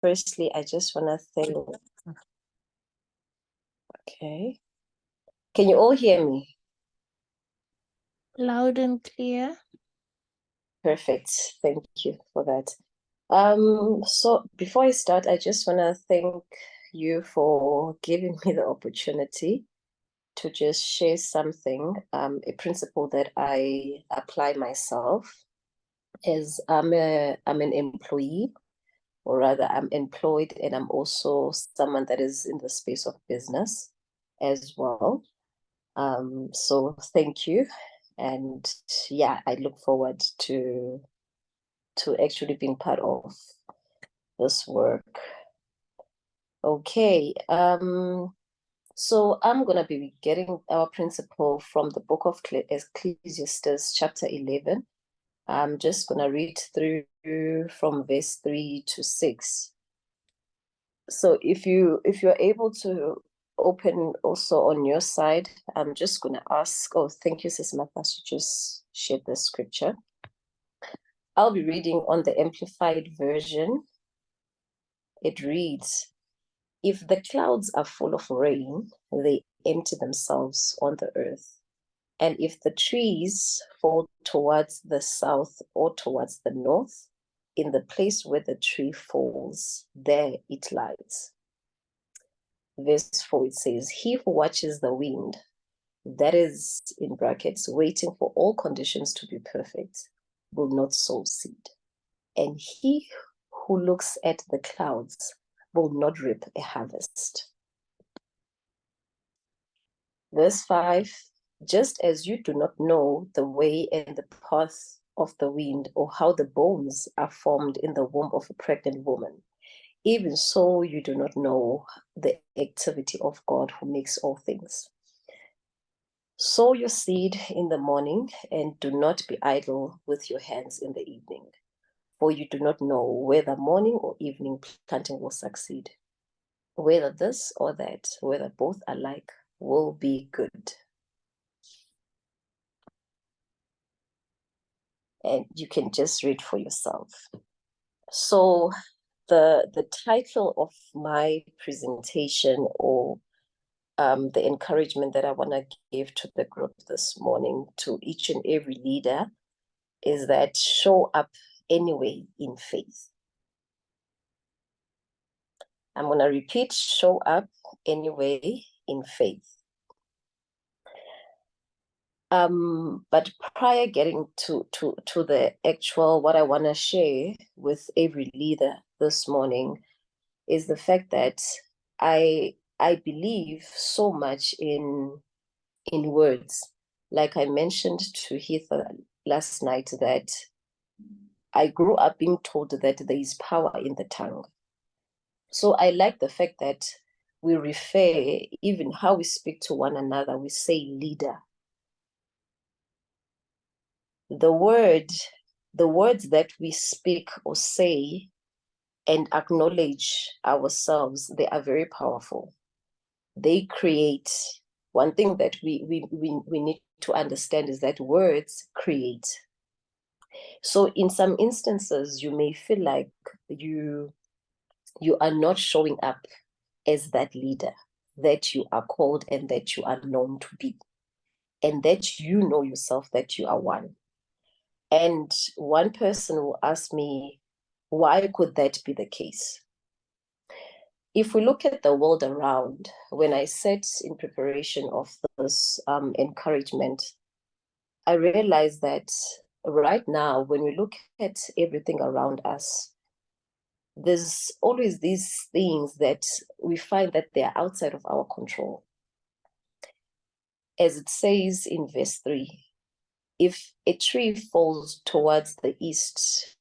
Firstly, I just want to thank, okay. Can you all hear me? Loud and clear. Perfect. Thank you for that. So before I start, I just want to thank you for giving me the opportunity to just share something, a principle that I apply myself as I'm an employee, or rather I'm employed, and I'm also someone that is in the space of business as well. So thank you. And yeah, I look forward to actually being part of this work. Okay. So I'm gonna be getting our principle from the book of Ecclesiastes, chapter 11. I'm just gonna read through from verse 3 to 6. So if you're able to open also on your side, I'm just gonna ask. Oh, thank you, Sis Martha. She just shared the scripture. I'll be reading on the Amplified Version. It reads, "If the clouds are full of rain, they empty themselves on the earth. And if the trees fall towards the south or towards the north, in the place where the tree falls, there it lies." Verse 4, it says, "He who watches the wind," that is in brackets, waiting for all conditions to be perfect, "will not sow seed. And he who looks at the clouds will not reap a harvest." Verse 5, "Just as you do not know the way and the path of the wind, or how the bones are formed in the womb of a pregnant woman, even so you do not know the activity of God who makes all things. Sow your seed in the morning, and do not be idle with your hands in the evening, for you do not know whether morning or evening planting will succeed. Whether this or that, whether both alike, will be good." And you can just read for yourself. So the title of my presentation, or the encouragement that I want to give to the group this morning, to each and every leader, is that show up anyway in faith. I'm going to repeat, show up anyway in faith. But prior getting to the actual, what I want to share with every leader this morning is the fact that I believe so much in words. Like I mentioned to Heath last night, that I grew up being told that there is power in the tongue. So I like the fact that we refer, even how we speak to one another, we say leader. The words that we speak or say and acknowledge ourselves, they are very powerful. They create. One thing that we need to understand is that words create. So in some instances, you may feel like you are not showing up as that leader that you are called and that you are known to be, and that you know yourself that you are one. And one person will ask me, why could that be the case? If we look at the world around, when I sat in preparation of this encouragement, I realized that right now, when we look at everything around us, there's always these things that we find that they are outside of our control. As it says in verse 3, if a tree falls towards the east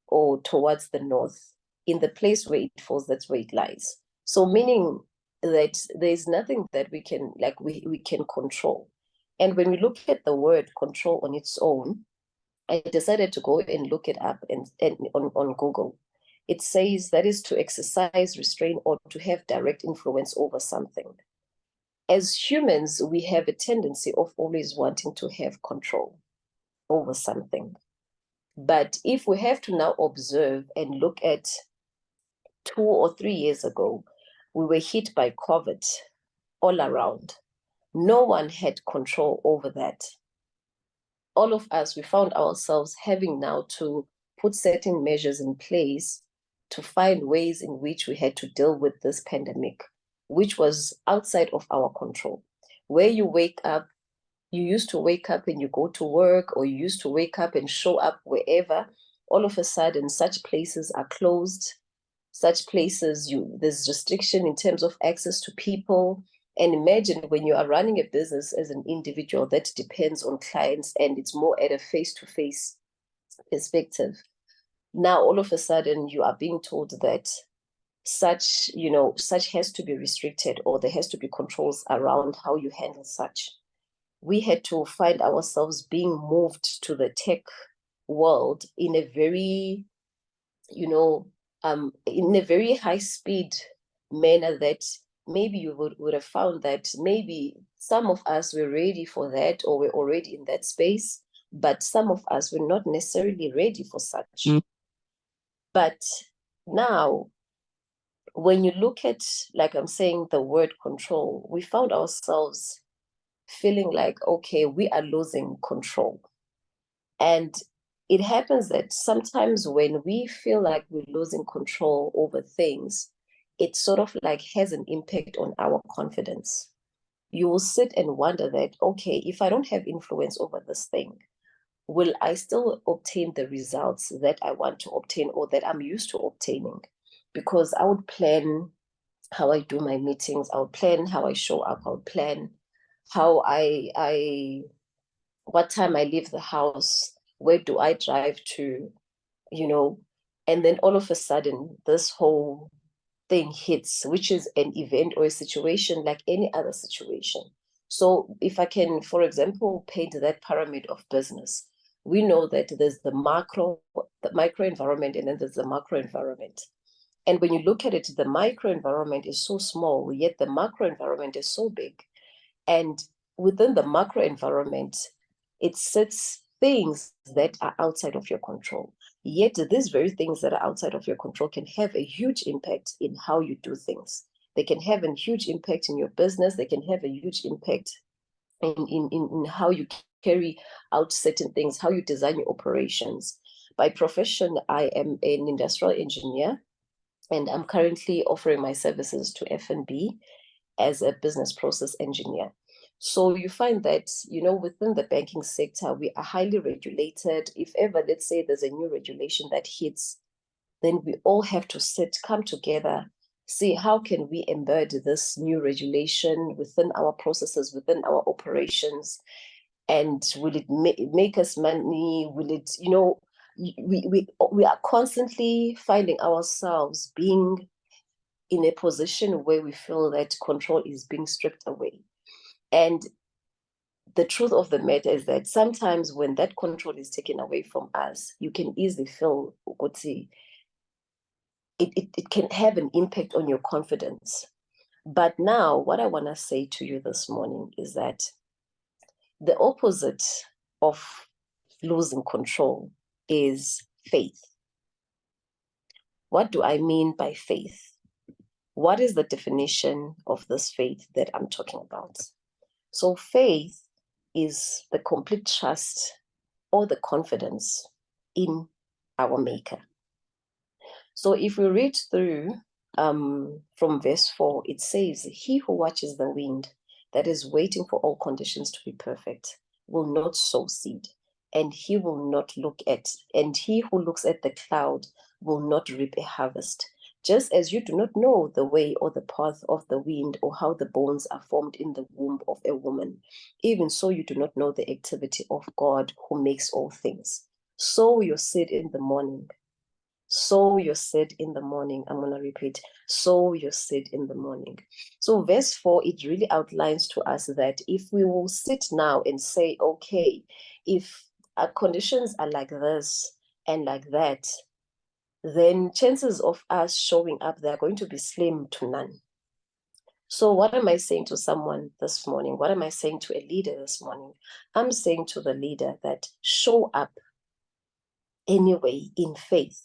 or towards the north, in the place where it falls, that's where it lies. So meaning that there's nothing that we can, like, we can control. And when we look at the word control on its own, I decided to go and look it up and on Google. It says that is to exercise restraint or to have direct influence over something. As humans, we have a tendency of always wanting to have control over something. But if we have to now observe and look at 2 or 3 years ago, we were hit by COVID all around. No one had control over that. All of us, we found ourselves having now to put certain measures in place to find ways in which we had to deal with this pandemic, which was outside of our control. Where you wake up, you used to wake up and you go to work, or you used to wake up and show up wherever. All of a sudden, such places are closed. Such places, there's restriction in terms of access to people. And imagine when you are running a business as an individual that depends on clients and it's more at a face-to-face perspective. Now, all of a sudden, you are being told that such has to be restricted, or there has to be controls around how you handle such. We had to find ourselves being moved to the tech world in a very, in a very high speed manner that maybe you would have found that maybe some of us were ready for that, or were already in that space, but some of us were not necessarily ready for such. But now, when you look at, like I'm saying, the word control, we found ourselves feeling like, okay, we are losing control. And it happens that sometimes when we feel like we're losing control over things, it sort of like has an impact on our confidence. You will sit and wonder that, okay, if I don't have influence over this thing, will I still obtain the results that I want to obtain, or that I'm used to obtaining? Because I would plan how I do my meetings, I would plan how I show up, I would plan how what time I leave the house, where do I drive to, and then all of a sudden this whole thing hits, which is an event or a situation like any other situation. So if I can, for example, paint that pyramid of business, we know that there's the micro environment, and then there's the macro environment. And when you look at it, the micro environment is so small, yet the macro environment is so big. And within the macro environment, it sets things that are outside of your control. Yet these very things that are outside of your control can have a huge impact in how you do things. They can have a huge impact in your business. They can have a huge impact in how you carry out certain things, how you design your operations. By profession, I am an industrial engineer, and I'm currently offering my services to F&B as a business process engineer. So you find that, within the banking sector, we are highly regulated. If ever, let's say there's a new regulation that hits, then we all have to come together, see how can we embed this new regulation within our processes, within our operations, and will it make us money? Will it, we are constantly finding ourselves being in a position where we feel that control is being stripped away. And the truth of the matter is that sometimes when that control is taken away from us, you can easily feel, it can have an impact on your confidence. But now, what I want to say to you this morning is that the opposite of losing control is faith. What do I mean by faith? What is the definition of this faith that I'm talking about? So faith is the complete trust or the confidence in our Maker. So if we read through from verse 4, it says, "He who watches the wind, that is waiting for all conditions to be perfect, will not sow seed, and he who looks at the cloud will not reap a harvest. Just as you do not know the way or the path of the wind, or how the bones are formed in the womb of a woman, even so you do not know the activity of God who makes all things. Sow your seed in the morning." Sow your seed in the morning. I'm going to repeat. Sow your seed in the morning. So verse 4, it really outlines to us that if we will sit now and say, okay, if our conditions are like this and like that, then chances of us showing up, they're going to be slim to none. So what am I saying to someone this morning? What am I saying to a leader this morning? I'm saying to the leader that show up anyway in faith.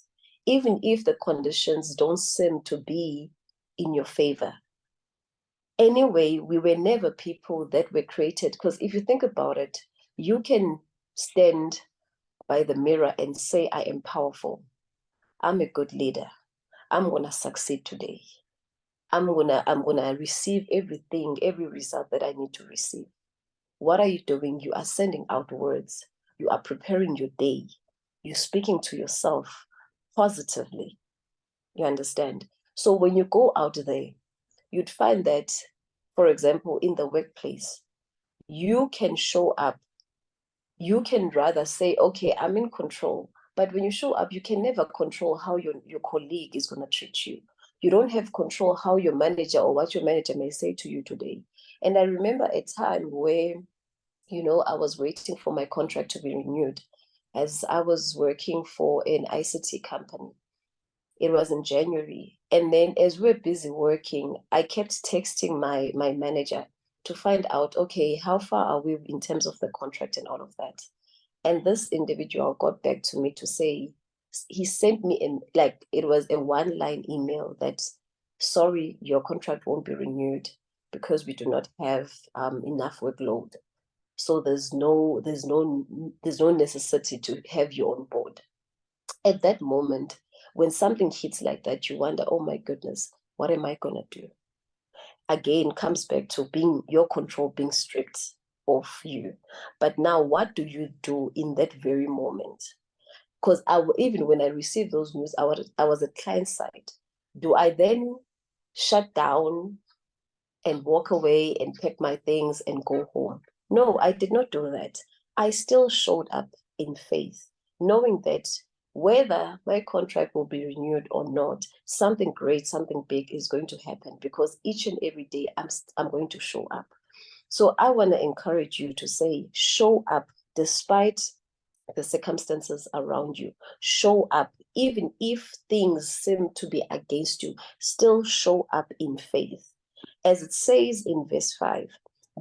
even if the conditions don't seem to be in your favor. Anyway, we were never people that were created, because if you think about it, you can stand by the mirror and say, I am powerful. I'm a good leader. I'm going to succeed today. I'm gonna receive everything, every result that I need to receive. What are you doing? You are sending out words. You are preparing your day. You're speaking to yourself positively. You understand? So when you go out there, you'd find that, for example, in the workplace, you can show up. You can rather say, okay, I'm in control. But when you show up, you can never control how your colleague is going to treat you. You don't have control how your manager or what your manager may say to you today. And I remember a time where, I was waiting for my contract to be renewed as I was working for an ICT company. It was in January. And then as we're busy working, I kept texting my manager to find out, okay, how far are we in terms of the contract and all of that? And this individual got back to me to say, he sent me it was a one-line email that, sorry, your contract won't be renewed because we do not have enough workload. So there's no necessity to have you on board. At that moment, when something hits like that, you wonder, oh my goodness, what am I gonna do? Again, comes back to being your control being stripped of you. But now, what do you do in that very moment? Because even when I received those news, I was at client side. Do I then shut down and walk away and pack my things and go home? No, I did not do that. I still showed up in faith, knowing that whether my contract will be renewed or not, something great, something big is going to happen, because each and every day I'm going to show up. So I want to encourage you to say, show up despite the circumstances around you. Show up, even if things seem to be against you, still show up in faith. As it says in verse 5,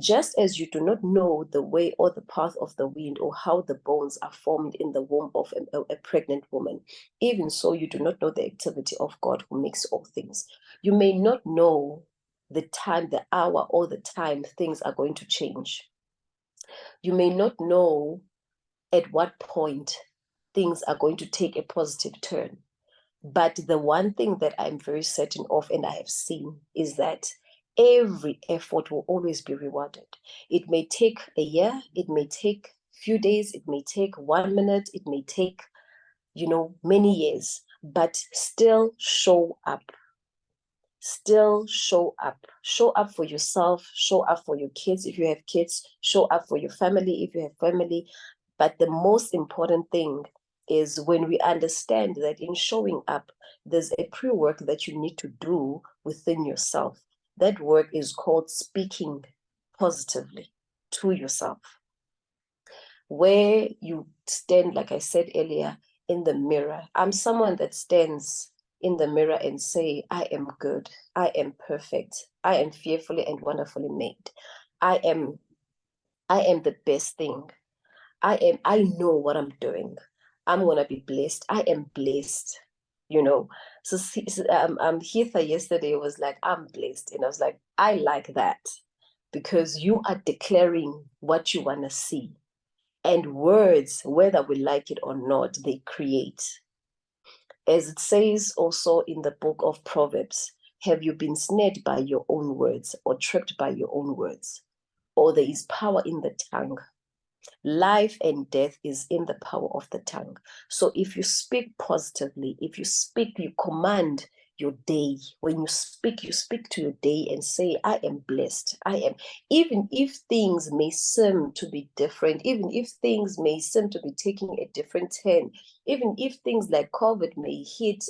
just as you do not know the way or the path of the wind, or how the bones are formed in the womb of a pregnant woman, even so you do not know the activity of God who makes all things. You may not know the time, the hour, or the time things are going to change. You may not know at what point things are going to take a positive turn. But the one thing that I'm very certain of, and I have seen, is that every effort will always be rewarded. It may take a year, it may take a few days, it may take 1 minute, it may take, many years, but still show up. Still show up. Show up for yourself, show up for your kids if you have kids, show up for your family if you have family. But the most important thing is when we understand that in showing up, there's a pre-work that you need to do within yourself. That work is called speaking positively to yourself. Where you stand, like I said earlier, in the mirror. I'm someone that stands in the mirror and say, I am good, I am perfect, I am fearfully and wonderfully made. I am the best thing. I know what I'm doing. I'm gonna be blessed. I am blessed. So Heather yesterday was like, I'm blessed. And I was like, I like that, because you are declaring what you want to see. And words, whether we like it or not, they create. As it says also in the book of Proverbs, have you been snared by your own words, or tripped by your own words? Or there is power in the tongue. Life and death is in the power of the tongue. So if you speak positively, if you speak, you command your day. When you speak to your day and say, I am blessed. I am. Even if things may seem to be different, even if things may seem to be taking a different turn, even if things like COVID may hit,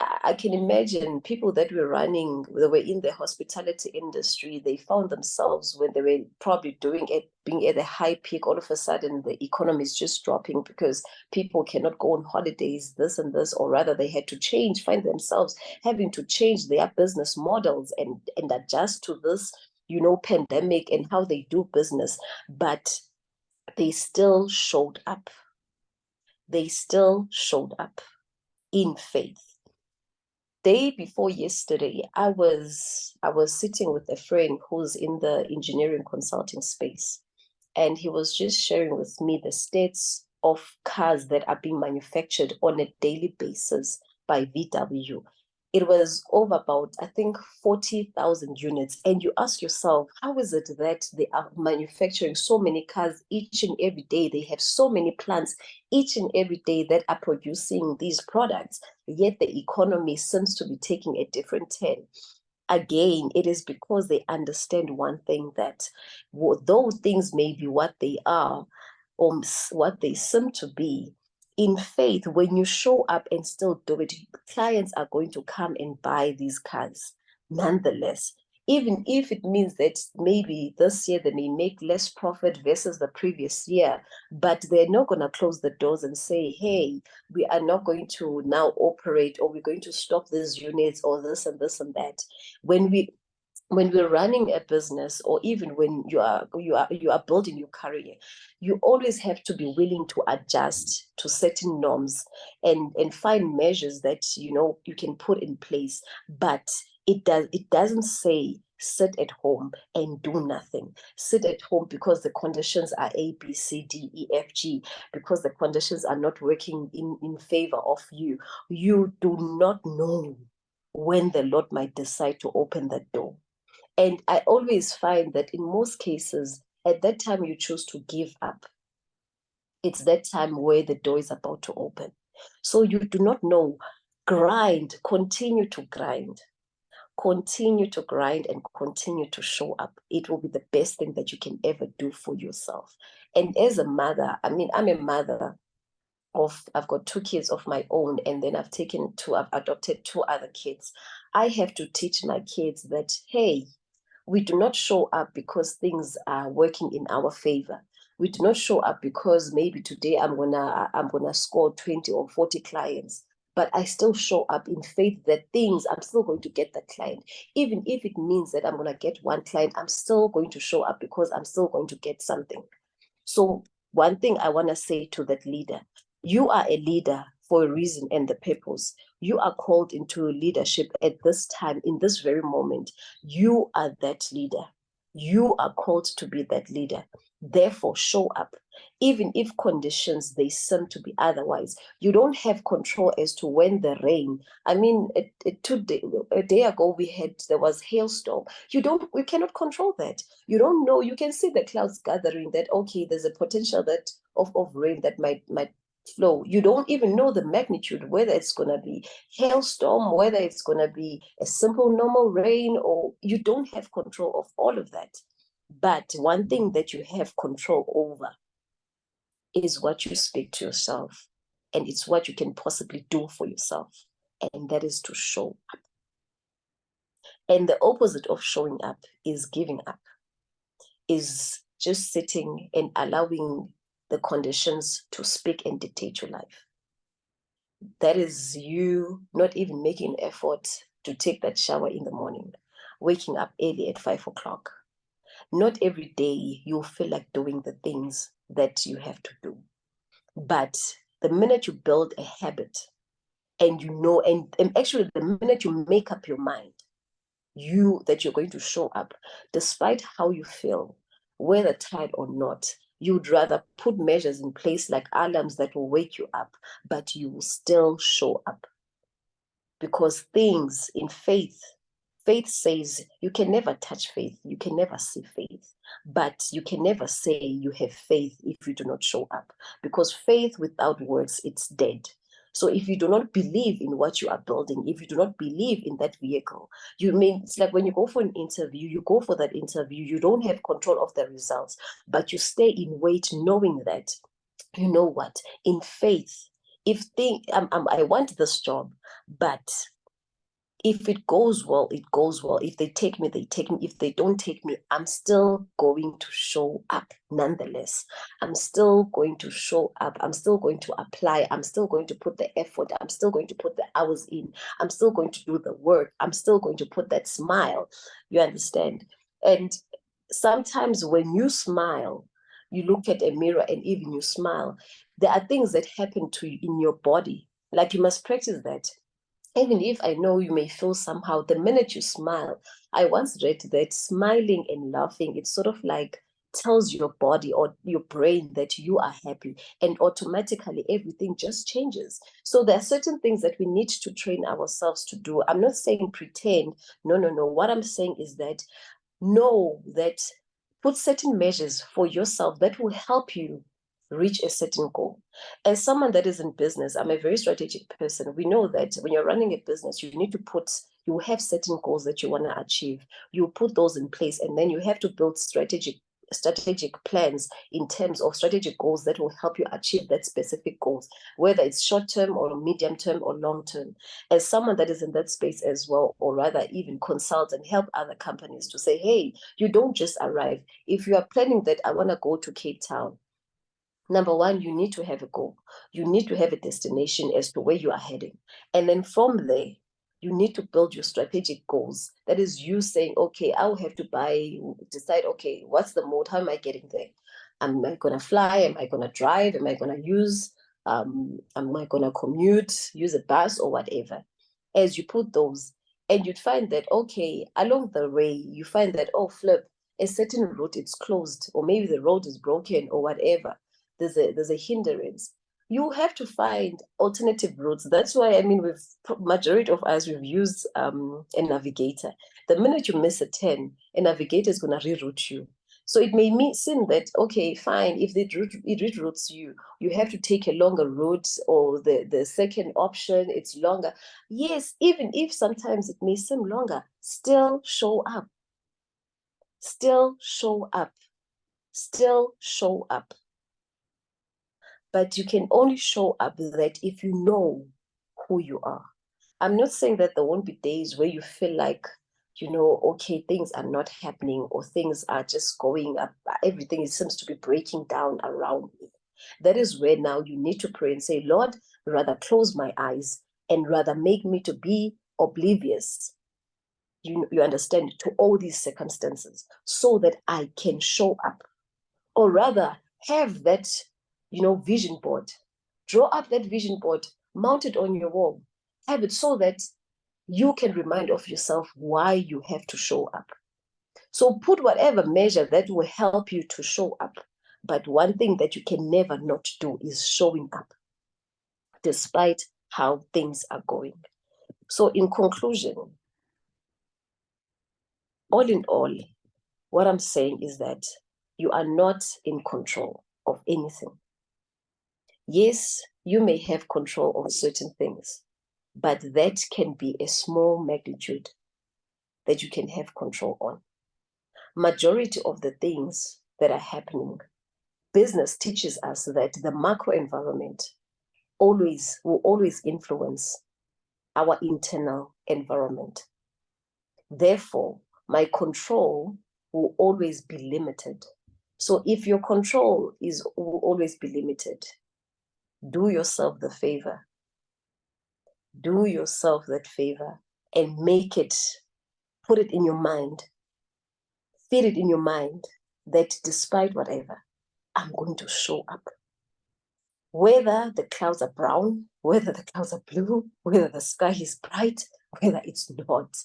I can imagine people that were in the hospitality industry, they found themselves when they were probably being at a high peak, all of a sudden the economy is just dropping because people cannot go on holidays, this and this, or rather they had to find themselves having to change their business models and adjust to this, pandemic and how they do business. But they still showed up. They still showed up. in faith. Day before yesterday, I was sitting with a friend who's in the engineering consulting space, and he was just sharing with me the stats of cars that are being manufactured on a daily basis by VW. It was over about, I think, 40,000 units. And you ask yourself, how is it that they are manufacturing so many cars each and every day? They have so many plants each and every day that are producing these products, yet the economy seems to be taking a different turn. Again, it is because they understand one thing, that though things may be what they are or what they seem to be, in faith, when you show up and still do it, clients are going to come and buy these cars nonetheless. Even if it means that maybe this year they may make less profit versus the previous year, but they're not going to close the doors and say, hey, we are not going to now operate, or we're going to stop these units, or this and this and that. When we're running a business, or even when you are building your career, you always have to be willing to adjust to certain norms and find measures that you can put in place. But it doesn't say sit at home and do nothing. Sit at home because the conditions are A, B, C, D, E, F, G, because the conditions are not working in favor of you. You do not know when the Lord might decide to open that door. And I always find that in most cases, at that time you choose to give up, it's that time where the door is about to open. So you do not know. Grind, continue to grind. Continue to grind and continue to show up. It will be the best thing that you can ever do for yourself. And as a mother, I mean, I'm a mother I've got 2 kids of my own, and then I've adopted 2 other kids. I have to teach my kids that, hey, we do not show up because things are working in our favor. We do not show up because maybe today I'm gonna score 20 or 40 clients, but I still show up in faith that I'm still going to get that client. Even if it means that I'm gonna get 1 client, I'm still going to show up because I'm still going to get something. So one thing I want to say to that leader, you are a leader for a reason and the purpose. You are called into leadership at this time, in this very moment. You are that leader. You are called to be that leader. Therefore, show up. Even if conditions they seem to be otherwise, you don't have control as to when the rain. I mean, a day ago there was hailstorm. We cannot control that. You don't know. You can see the clouds gathering, that okay, there's a potential that of rain that might flow. You don't even know the magnitude, whether it's going to be hailstorm, whether it's going to be a simple normal rain, or you don't have control of all of that. But one thing that you have control over is what you speak to yourself, and it's what you can possibly do for yourself, and that is to show up. And the opposite of showing up is giving up, is just sitting and allowing the conditions to speak and dictate your life. That is you not even making an effort to take that shower in the morning, waking up early at 5 o'clock. Not every day you feel like doing the things that you have to do. But the minute you build a habit, and and actually the minute you make up your mind, that you're going to show up, despite how you feel, whether tired or not, you'd rather put measures in place like alarms that will wake you up, but you will still show up. Because things in faith says you can never touch faith, you can never see faith, but you can never say you have faith if you do not show up, because faith without works, it's dead. So if you do not believe in what you are building, if you do not believe in that vehicle, it's like when you go for an interview, you go for that interview, you don't have control of the results, but you stay in wait knowing that, you know what, in faith, I want this job, but if it goes well, it goes well. If they take me, they take me. If they don't take me, I'm still going to show up nonetheless. I'm still going to show up. I'm still going to apply. I'm still going to put the effort. I'm still going to put the hours in. I'm still going to do the work. I'm still going to put that smile. You understand? And sometimes when you smile, you look at a mirror and even you smile, there are things that happen to you in your body Like, you must practice that. Even if I know you may feel somehow, the minute you smile, I once read that smiling and laughing, it sort of like tells your body or your brain that you are happy, and automatically everything just changes. So there are certain things that we need to train ourselves to do. I'm not saying pretend. No, no, no. What I'm saying is that know that, put certain measures for yourself that will help you reach a certain goal. As someone that is in business, I'm a very strategic person. We know that when you're running a business, you have certain goals that you want to achieve. You put those in place, and then you have to build strategic plans in terms of strategic goals that will help you achieve that specific goals, whether it's short term or medium term or long term. As someone that is in that space as well, or rather even consult and help other companies to say, hey, you don't just arrive. If you are planning that I want to go to Cape Town, number one, you need to have a goal. You need to have a destination as to where you are heading. And then from there, you need to build your strategic goals. That is you saying, okay, I will have to decide, okay, what's the mode? How am I getting there? Am I going to fly? Am I going to drive? Am I going to am I going to commute, use a bus or whatever? As you put those, and you'd find that, okay, along the way, you find that, oh, flip, a certain route, it's closed, or maybe the road is broken or whatever. There's a hindrance. You have to find alternative routes. That's why, I mean, majority of us, we've used a navigator. The minute you miss a turn, a navigator is going to reroute you. So it may seem that, okay, fine, if it reroutes you, you have to take a longer route, or the second option, it's longer. Yes, even if sometimes it may seem longer, still show up. Still show up. Still show up. But you can only show up that if you know who you are. I'm not saying that there won't be days where you feel like, okay, things are not happening, or things are just going up. Everything seems to be breaking down around me. That is where now you need to pray and say, Lord, rather close my eyes and rather make me to be oblivious. You understand, to all these circumstances, so that I can show up. Or rather, have that, vision board. Draw up that vision board, mount it on your wall. Have it so that you can remind of yourself why you have to show up. So put whatever measure that will help you to show up. But one thing that you can never not do is showing up, despite how things are going. So in conclusion, all in all, what I'm saying is that you are not in control of anything. Yes, you may have control of certain things, but that can be a small magnitude that you can have control on. Majority of the things that are happening, business teaches us that the macro environment will always influence our internal environment. Therefore, my control will always be limited. So if your control will always be limited, do yourself the favor. Do yourself that favor and put it in your mind, feed it in your mind that despite whatever, I'm going to show up. Whether the clouds are brown, whether the clouds are blue, whether the sky is bright, whether it's not,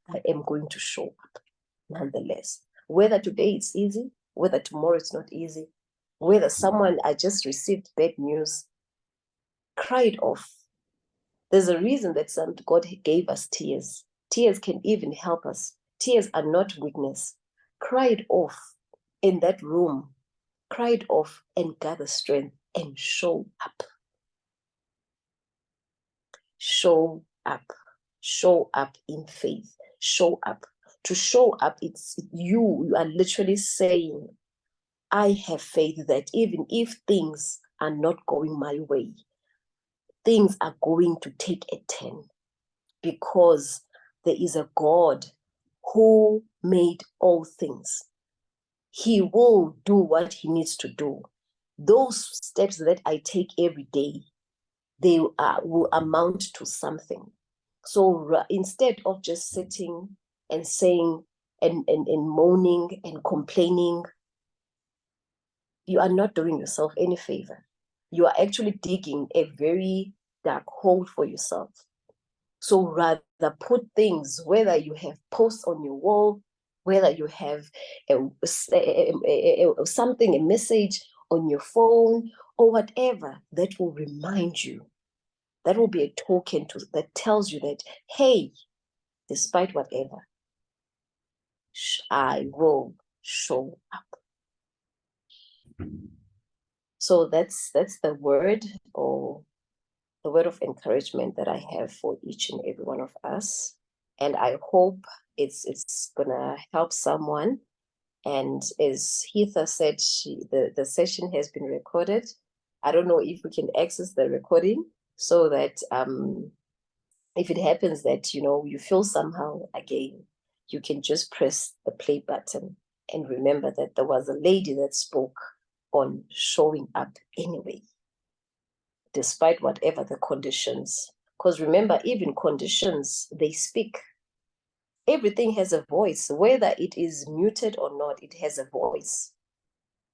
I am going to show up nonetheless. Whether today it's easy, whether tomorrow it's not easy, whether I just received bad news, cry it off. There's a reason that God gave us tears. Tears can even help us. Tears are not weakness. Cry it off in that room. Cry it off and gather strength and show up. Show up. Show up in faith. Show up. To show up, it's you are literally saying, I have faith that even if things are not going my way, things are going to take a turn, because there is a God who made all things. He will do what he needs to do. Those steps that I take every day, they will amount to something. So instead of just sitting and saying and moaning and complaining, you are not doing yourself any favor. You are actually digging a very dark hole for yourself. So rather put things, whether you have posts on your wall, whether you have something, a message on your phone, or whatever that will remind you, that will be a token that tells you that, hey, despite whatever, I will show up. So that's the word, or the word of encouragement that I have for each and every one of us. And I hope it's gonna help someone. And as Heather said, the session has been recorded. I don't know if we can access the recording, so that if it happens that, you know, you feel somehow again, you can just press the play button and remember that there was a lady that spoke on showing up anyway, despite whatever the conditions. Because remember, even conditions, they speak. Everything has a voice, whether it is muted or not, it has a voice.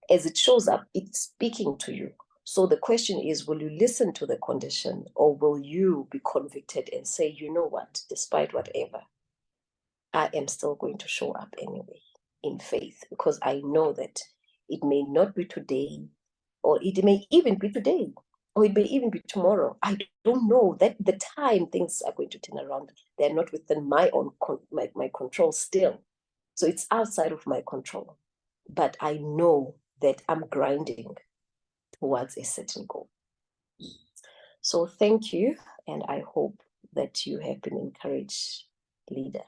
As it shows up, it's speaking to you. So the question is, will you listen to the condition, or will you be convicted and say, you know what, despite whatever, I am still going to show up anyway in faith, because I know that it may not be today, or it may even be today, or it may even be tomorrow. I don't know that the time things are going to turn around. They're not within my own my control still. So it's outside of my control. But I know that I'm grinding towards a certain goal. So thank you, and I hope that you have been encouraged, leader.